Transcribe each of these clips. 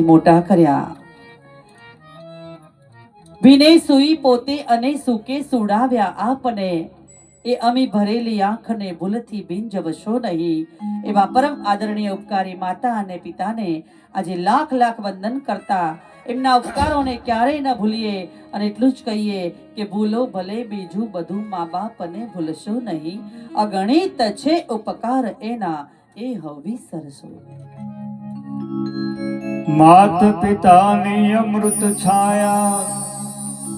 મોટા કર્યા. ભીને સુઈ પોતે અને સુકે સુડાવ્યા આપને, એ અમી ભરેલી આંખને ભૂલથી બિંજવશો નહીં. એવા પરમ આદરણીય ઉપકારી માતા અને પિતાને આજે લાખ લાખ વંદન કરતા એમના ઉપકારોને ક્યારેય ન ભૂલીએ અને એટલું જ કહીએ કે ભૂલો ભલે બીજું બધું મા બાપને ભૂલશો નહીં. અગણિત છે ઉપકાર એના, એ હવી સરસો. માત પિતાની અમૃત છાયા,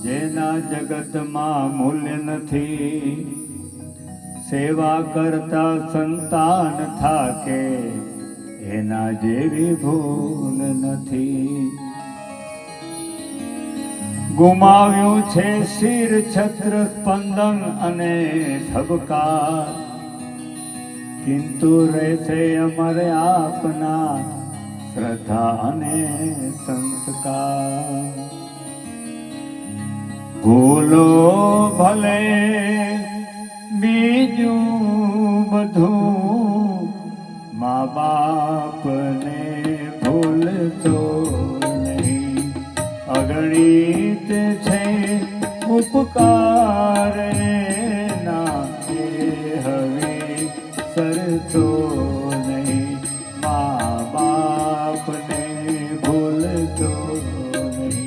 જેના જગતમાં મૂલ્ય નથી. સેવા કરતા સંતાન થાકે, એના જેવી ભૂલ નથી. ગુમાવ્યું છે શિર છત્ર સ્પંદન અને ધબકાર, કિંતુ રહેશે અમરે આપના શ્રદ્ધા અને સંસ્કાર. ભૂલો ભલે બીજું બધું, મા બાપને ભૂલતો નહીં. અગણિત છે ઉપકાર એના, એ હવે સરતો નહીં. મા બાપને ભૂલતો નહીં.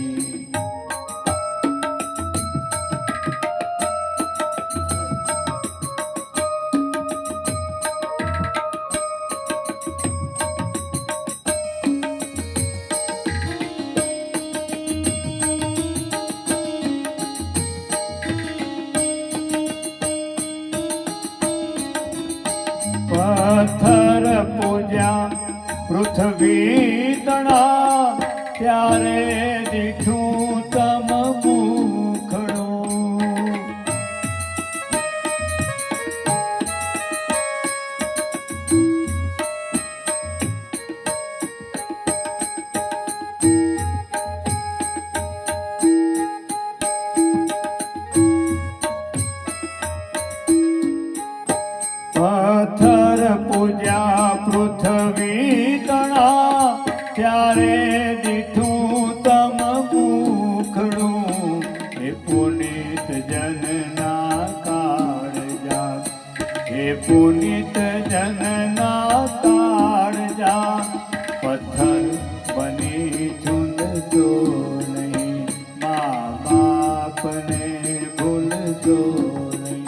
પથ્થર પૂજ્યા પૃથ્વી તણા, ત્યારે દીઠું તમ મુખડું. પથ્થર પૂજ્યા પૃથ્વી તણા, ત્યારે દીઠું તમ મુખડું. એ પુનિત જનના કાળજા, એ પુનિત જનના કાળજા. પથ્થર બની ચૂંદતો નહીં, મા બાપને ભૂલતો નહીં.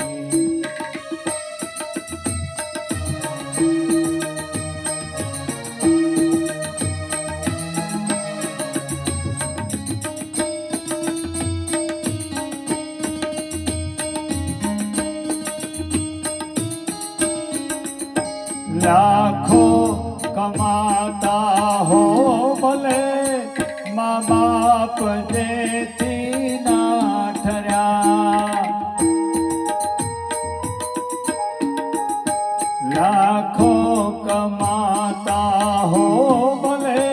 લાખો કમાતા હો ભલે, મા બાપ જેથી ના ઠર્યા. લાખો કમાતા હો ભલે,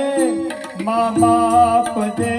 મા બાપ જે